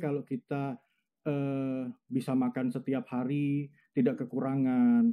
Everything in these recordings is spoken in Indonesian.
kalau kita bisa makan setiap hari, tidak kekurangan,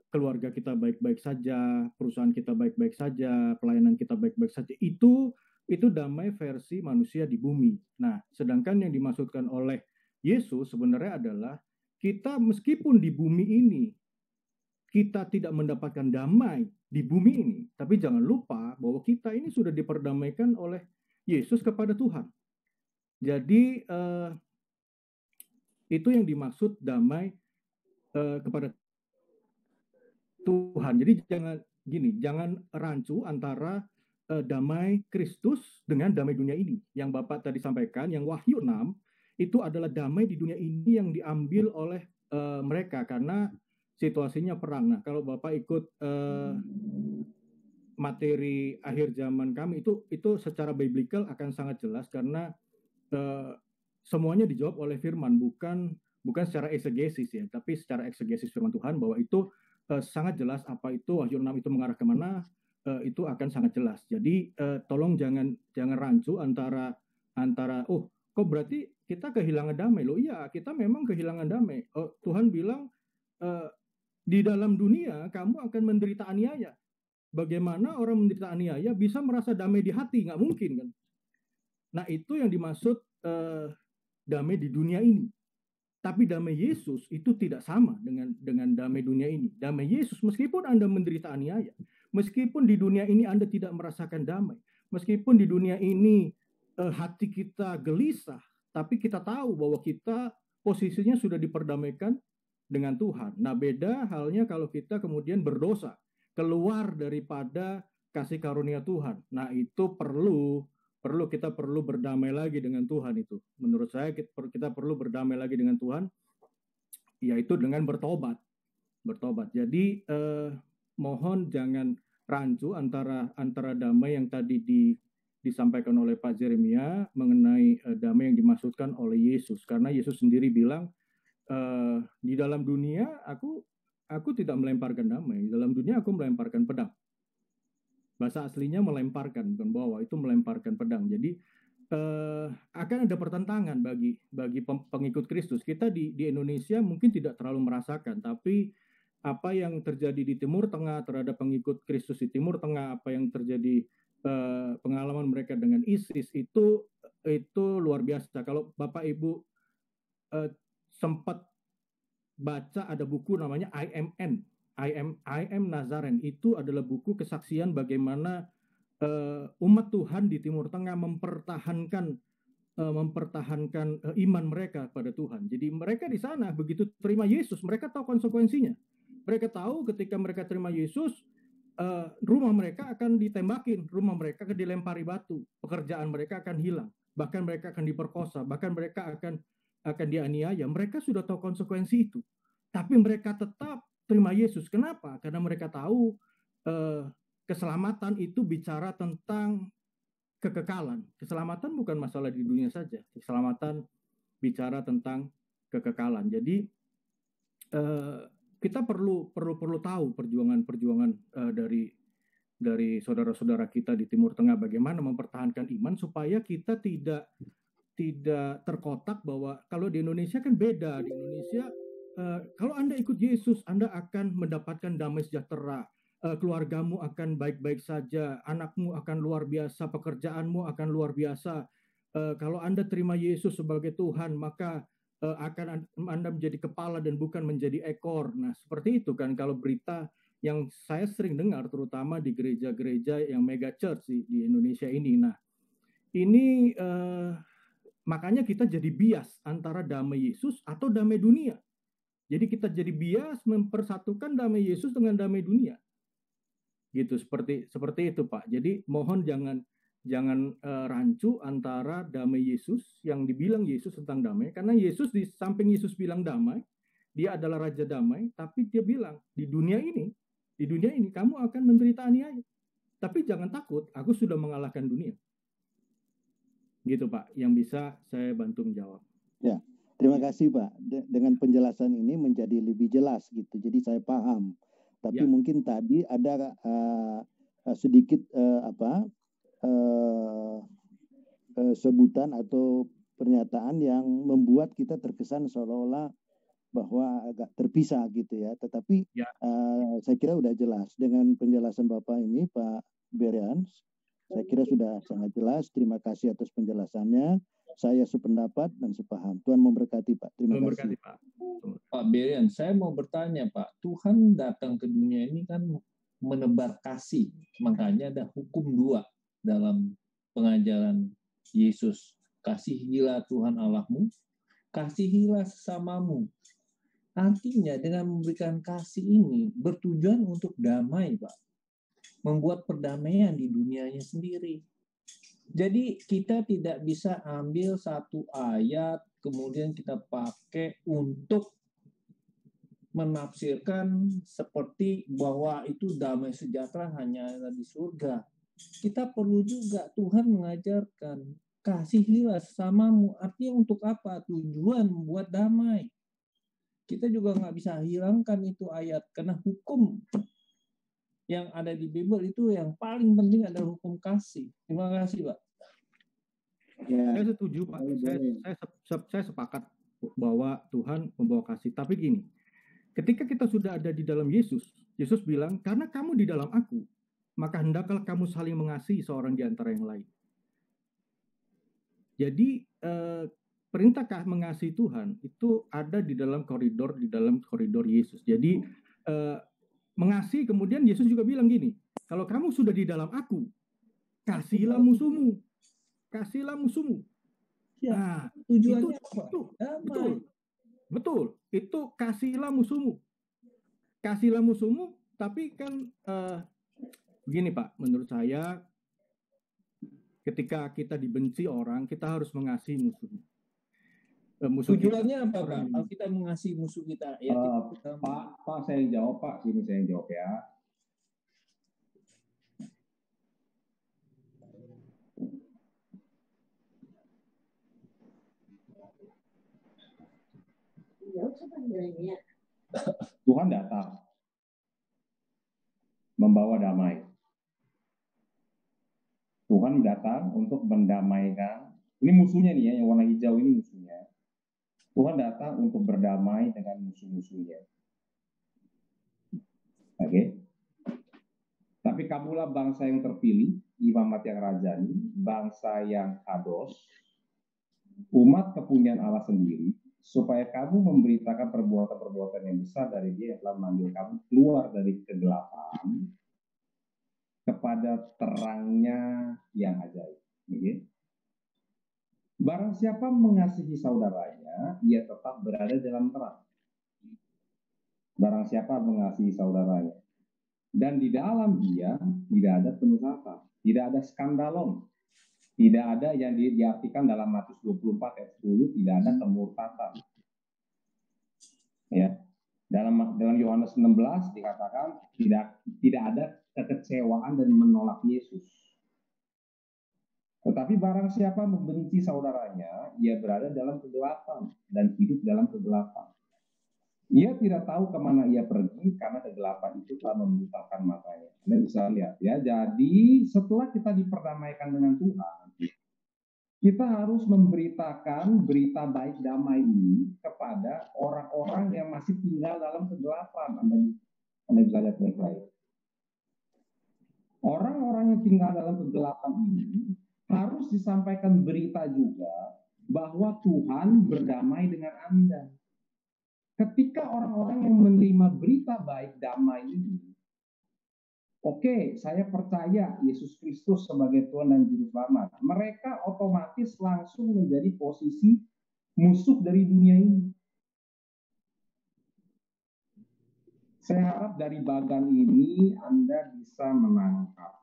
keluarga kita baik-baik saja, perusahaan kita baik-baik saja, pelayanan kita baik-baik saja. Itu damai versi manusia di bumi. Nah, sedangkan yang dimaksudkan oleh Yesus sebenarnya adalah kita meskipun di bumi ini kita tidak mendapatkan damai di bumi ini, tapi jangan lupa bahwa kita ini sudah diperdamaikan oleh Yesus kepada Tuhan. Jadi itu yang dimaksud damai kepada Tuhan. Jadi jangan rancu antara damai Kristus dengan damai dunia ini. Yang Bapak tadi sampaikan, yang Wahyu 6 itu adalah damai di dunia ini yang diambil oleh mereka karena situasinya perang. Nah, kalau Bapak ikut materi akhir zaman kami itu secara biblical akan sangat jelas karena semuanya dijawab oleh firman, bukan secara eksegesis ya, tapi secara eksegesis firman Tuhan bahwa itu sangat jelas apa itu Wahyu 6 itu mengarah kemana, itu akan sangat jelas. Jadi tolong jangan rancu antara oh kok berarti kita kehilangan damai. Loh iya, kita memang kehilangan damai. Tuhan bilang di dalam dunia kamu akan menderita aniaya. Bagaimana orang menderita aniaya bisa merasa damai di hati? Nggak mungkin kan. Nah itu yang dimaksud damai di dunia ini. Tapi damai Yesus itu tidak sama dengan damai dunia ini. Damai Yesus meskipun Anda menderita aniaya, meskipun di dunia ini Anda tidak merasakan damai, meskipun di dunia ini hati kita gelisah, tapi kita tahu bahwa kita posisinya sudah diperdamaikan dengan Tuhan. Nah beda halnya kalau kita kemudian berdosa, keluar daripada kasih karunia Tuhan. Nah itu kita perlu berdamai lagi dengan Tuhan itu. Menurut saya kita perlu berdamai lagi dengan Tuhan, yaitu dengan bertobat. Jadi mohon jangan rancu antara damai yang tadi disampaikan oleh Pak Jeremia mengenai damai yang dimaksudkan oleh Yesus. Karena Yesus sendiri bilang di dalam dunia aku tidak melemparkan damai, di dalam dunia aku melemparkan pedang. Bahasa aslinya melemparkan, bukan bawa, itu melemparkan pedang. Jadi akan ada pertentangan bagi pengikut Kristus. Kita di Indonesia mungkin tidak terlalu merasakan, tapi apa yang terjadi di Timur Tengah terhadap pengikut Kristus di Timur Tengah, apa yang terjadi pengalaman mereka dengan ISIS itu luar biasa. Kalau Bapak Ibu sempat baca ada buku namanya I am Nazaren, itu adalah buku kesaksian bagaimana umat Tuhan di Timur Tengah mempertahankan iman mereka pada Tuhan. Jadi mereka di sana begitu terima Yesus, mereka tahu konsekuensinya. Mereka tahu ketika mereka terima Yesus, rumah mereka akan ditembakin, rumah mereka akan dilempari batu, pekerjaan mereka akan hilang, bahkan mereka akan diperkosa, bahkan mereka akan dianiaya. Mereka sudah tahu konsekuensi itu, tapi mereka tetap terima Yesus. Kenapa? Karena mereka tahu keselamatan itu bicara tentang kekekalan. Keselamatan bukan masalah di dunia saja. Keselamatan bicara tentang kekekalan. Jadi kita perlu tahu perjuangan dari saudara-saudara kita di Timur Tengah bagaimana mempertahankan iman supaya kita tidak terkotak bahwa kalau di Indonesia kan beda. Di Indonesia kalau Anda ikut Yesus, Anda akan mendapatkan damai sejahtera. Keluargamu akan baik-baik saja, anakmu akan luar biasa, pekerjaanmu akan luar biasa. Kalau Anda terima Yesus sebagai Tuhan, maka akan Anda menjadi kepala dan bukan menjadi ekor. Nah, seperti itu kan kalau berita yang saya sering dengar, terutama di gereja-gereja yang mega church di Indonesia ini. Nah, ini makanya kita jadi bias antara damai Yesus atau damai dunia. Jadi kita jadi bias mempersatukan damai Yesus dengan damai dunia. Gitu, seperti itu Pak. Jadi mohon jangan rancu antara damai Yesus yang dibilang Yesus tentang damai, karena Yesus di samping Yesus bilang damai, dia adalah raja damai, tapi dia bilang di dunia ini kamu akan menderita aniaya. Tapi jangan takut, aku sudah mengalahkan dunia. Gitu Pak, yang bisa saya bantu menjawab. Ya. Terima kasih Pak. Dengan penjelasan ini menjadi lebih jelas gitu. Jadi saya paham. Tapi mungkin tadi ada sedikit sebutan atau pernyataan yang membuat kita terkesan seolah-olah bahwa agak terpisah gitu ya. Tetapi saya kira sudah jelas dengan penjelasan Bapak ini, Pak Berian. Saya kira sudah sangat jelas. Terima kasih atas penjelasannya. Saya sependapat dan sepaham. Tuhan memberkati, Pak. Terima kasih. Pak. Pak Berian, saya mau bertanya, Pak. Tuhan datang ke dunia ini kan menebar kasih. Makanya ada hukum 2 dalam pengajaran Yesus. Kasihilah Tuhan Allahmu, kasihilah sesamamu. Artinya dengan memberikan kasih ini bertujuan untuk damai, Pak. Membuat perdamaian di dunianya sendiri. Jadi kita tidak bisa ambil satu ayat kemudian kita pakai untuk menafsirkan seperti bahwa itu damai sejahtera hanya ada di surga. Kita perlu juga Tuhan mengajarkan kasihilah sesamamu. Artinya untuk apa? Tujuan membuat damai. Kita juga nggak bisa hilangkan itu ayat karena hukum yang ada di Bible itu yang paling penting adalah hukum kasih. Terima kasih, Pak. Ya. Saya setuju, Pak. Saya sepakat bahwa Tuhan membawa kasih. Tapi gini, ketika kita sudah ada di dalam Yesus, Yesus bilang, karena kamu di dalam aku, maka hendaklah kamu saling mengasihi seorang di antara yang lain. Jadi perintah mengasihi Tuhan itu ada di dalam koridor Yesus. Jadi mengasihi, kemudian Yesus juga bilang gini, kalau kamu sudah di dalam aku, kasihilah musuhmu. Kasihilah musuhmu. Ya, nah, tujuannya betul. Itu kasihilah musuhmu. Kasihilah musuhmu, tapi kan begini, Pak, menurut saya ketika kita dibenci orang, kita harus mengasihi musuhnya. Tujuannya apa, Pak? Kalau kita mengasihi musuh kita, ya Pak, saya yang jawab, Pak. Sini saya yang jawab ya. Tuhan datang membawa damai. Tuhan datang untuk mendamaikan. Ini musuhnya nih ya, yang warna hijau ini musuhnya. Tuhan datang untuk berdamai dengan musuh-musuhnya. Oke. Tapi kamulah bangsa yang terpilih, imamat yang rajani, bangsa yang kados, umat kepunyaan Allah sendiri, supaya kamu memberitakan perbuatan-perbuatan yang besar dari Dia yang telah memanggil kamu keluar dari kegelapan kepada terangnya yang ajaib. Okay? Barang siapa mengasihi saudaranya, ia tetap berada dalam terang. Barang siapa mengasihi saudaranya. Dan di dalam dia tidak ada penyesatan, tidak ada skandalon, tidak ada yang diartikan dalam Matius 24 ayat 10, tidak ada kemurtatan. Ya. Dalam Yohanes 16 dikatakan tidak ada kekecewaan dan menolak Yesus. Tetapi barang siapa membenci saudaranya, ia berada dalam kegelapan dan hidup dalam kegelapan. Ia tidak tahu kemana ia pergi karena kegelapan itu telah membutakan matanya. Anda bisa lihat ya. Jadi setelah kita diperdamaikan dengan Tuhan, kita harus memberitakan berita baik damai ini kepada orang-orang yang masih tinggal dalam kegelapan. Anda bisa lihat baik-baik. Orang-orang yang tinggal dalam kegelapan ini harus disampaikan berita juga bahwa Tuhan berdamai dengan Anda. Ketika orang-orang yang menerima berita baik damai ini, oke, saya percaya Yesus Kristus sebagai Tuhan dan Juru Selamat, mereka otomatis langsung menjadi posisi musuh dari dunia ini. Saya harap dari bagan ini Anda bisa menangkap.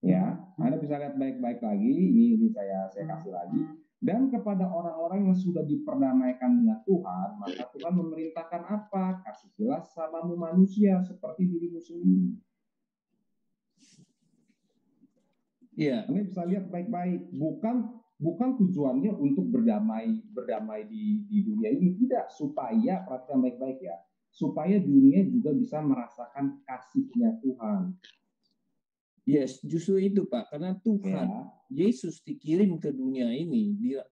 Ya, Anda bisa lihat baik-baik lagi. Ini saya kasih lagi. Dan kepada orang-orang yang sudah diperdamaikan dengan Tuhan, maka Tuhan memerintahkan apa? Kasihilah sesamamu manusia seperti dirimu sendiri. Iya, Anda bisa lihat baik-baik. Bukan tujuannya untuk berdamai di dunia ini, tidak. Supaya perhatikan baik-baik ya. Supaya dunia juga bisa merasakan kasihnya Tuhan. Yes, justru itu Pak, karena Tuhan, Yesus dikirim ke dunia ini,